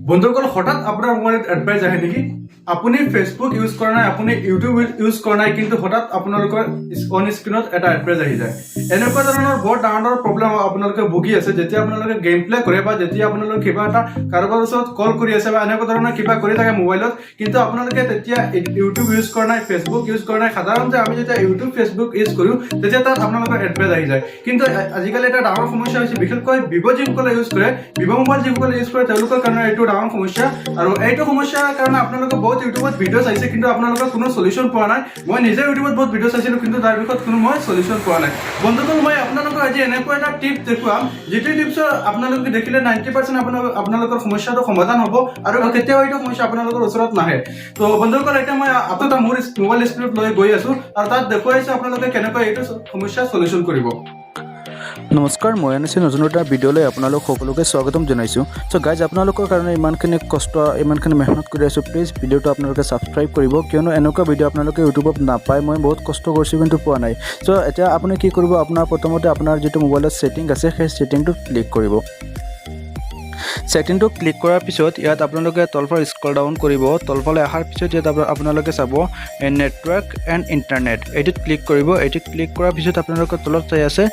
বন্ধুসকল হঠাৎ আপোনাৰ মোবাইলত এডভাইচ আহে নেকি আপুনি ফেসবুক ইউজ কৰা নাই আপুনি ইউটিউব ইউজ কৰা নাই কিন্তু হঠাৎ আপোনালোকৰ অন স্ক্ৰীনত এটা এডভাইচ আহি যায় এনেকুৱা ধৰণৰ বহুত ডাঙৰ প্ৰব্লেম আপোনালোকে ভুগি আছে যেতিয়া আপোনালোকে গেম প্লে কৰে বা যেতিয়া আপোনালোকে কিবা এটা কাৰোবাৰ ওচৰত কল কৰি আছে বা এনেকুৱা ধৰণৰ কিবা কৰি থাকে মোবাইলত কিন্তু আপোনালোকে তেতিয়া ইউটিউব ইউজ কৰা নাই ফেসবুক ইউজ কৰা নাই সাধাৰণতে আমি যেতিয়া ইউটিউব ফেসবুক ইউজ কৰো তেতিয়া তাত আপোনালোকৰ এডভাইচ আহি যায় কিন্তু আজিকালি এটা ডাঙৰ সমস্যা হৈছে বিশেষকৈ ভিভো যিসকলে ইউজ কৰে ভিভো মোবাইল যিসকলে ইউজ কৰে তেওঁলোকৰ কাৰণে এইটো ডাঙৰ সমস্যা আৰু এইটো সমস্যাৰ কাৰণে আপোনালোকে বহুত ইউটিউবত ভিডিঅ চাইছে কিন্তু আপোনালোকৰ কোনো সলিউশন পোৱা নাই মই নিজে ইউটিউবত বহুত ভিডিঅ চাইছিলো কিন্তু তাৰ বিষয়ত কোনো মই সলিউশন পোৱা নাই বন্ধুসকল মই আপোনালোকক আজি এনেকুৱা এটা টিপ দেখুৱাম যিটো টিপছ আপোনালোকে দেখিলে 90% আপোনালোকৰ সমস্যাটো সমাধান হ'ব আৰু কেতিয়াও এইটো সমস্যা আপোনালোকৰ ওচৰত নাহে তো বন্ধুসকল এটা মই আপোনালোকৰ মোৰ মোবাইল স্ক্ৰীনত লৈ গৈ আছো আৰু তাত দেখুৱাইছো আপোনালোকে কেনেকৈ এইটো সমস্যা সলিউশন কৰিব নমস্কাৰ মই আনিছোঁ নতুন এটা ভিডিঅ'লৈ আপোনালোক সকলোকে স্বাগতম জনাইছোঁ চ' গাইজ আপোনালোকৰ কাৰণে ইমানখিনি কষ্ট ইমানখিনি মেহনত কৰি আছোঁ প্লিজ ভিডিঅ'টো আপোনালোকে ছাবস্ক্ৰাইব কৰিব কিয়নো এনেকুৱা ভিডিঅ' আপোনালোকে ইউটিউবত নাপায় মই বহুত কষ্ট কৰিছোঁ কিন্তু পোৱা নাই চ' এতিয়া আপুনি কি কৰিব আপোনাৰ প্ৰথমতে আপোনাৰ যিটো মোবাইলত ছেটিং আছে সেই ছেটিংটো ক্লিক কৰিব ছেটিংটো ক্লিক কৰাৰ পিছত ইয়াত আপোনালোকে তলফালে স্ক্ৰল ডাউন কৰিব তলফালে অহাৰ পিছত ইয়াত আপোনালোকে চাব নেটৱৰ্ক এণ্ড ইণ্টাৰনেট এইটোত ক্লিক কৰিব এইটো ক্লিক কৰাৰ পিছত আপোনালোকৰ তলত চাই আছে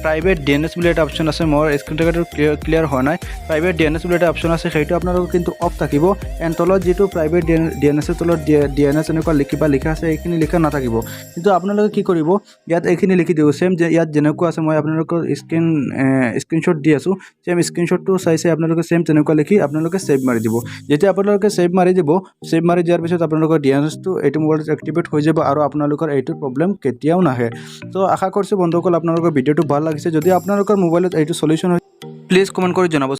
প্ৰাইভেট DNS বুলি এটা অপশ্যন আছে মোৰ স্ক্ৰীন ৰেকৰ্ডাৰ ক্লিয়াৰ হোৱা নাই প্ৰাইভেট DNS বুলি এটা অপশ্যন আছে সেইটো আপোনালোকৰ কিন্তু অফ থাকিব এণ্ড তলত যিটো প্ৰাইভেট DNS তলত DNS এনেকুৱা লিখা আছে এইখিনি লিখা নাথাকিব কিন্তু আপোনালোকে কি কৰিব ইয়াত এইখিনি লিখি দিব চেম যে ইয়াত যেনেকুৱা আছে মই আপোনালোকৰ স্ক্ৰীনশ্বট দি আছোঁ চেম স্ক্ৰীনশ্বটটো চাইছে আপোনালোকে সেম তেনেকুৱা লিখি আপোনালোকে সেভ মাৰি দিব যেতিয়া আপোনালোকে সেভ মাৰি দিয়াৰ পিছত আপোনালোকৰ DNSটো এইটো মোবাইলত এক্টিভেট হৈ যাব আৰু আপোনালোকৰ এইটো প্ৰব্লেম কেতিয়াও নাহে তো আশা কৰিছোঁ বন্ধুসকল আপোনালোকৰ ভিডিঅ'টো ভাল লাগিছে যদি আপোনালোকৰ মোবাইলত এইটো সলিউশন হয় প্লিজ কমেন্ট কৰি জনাব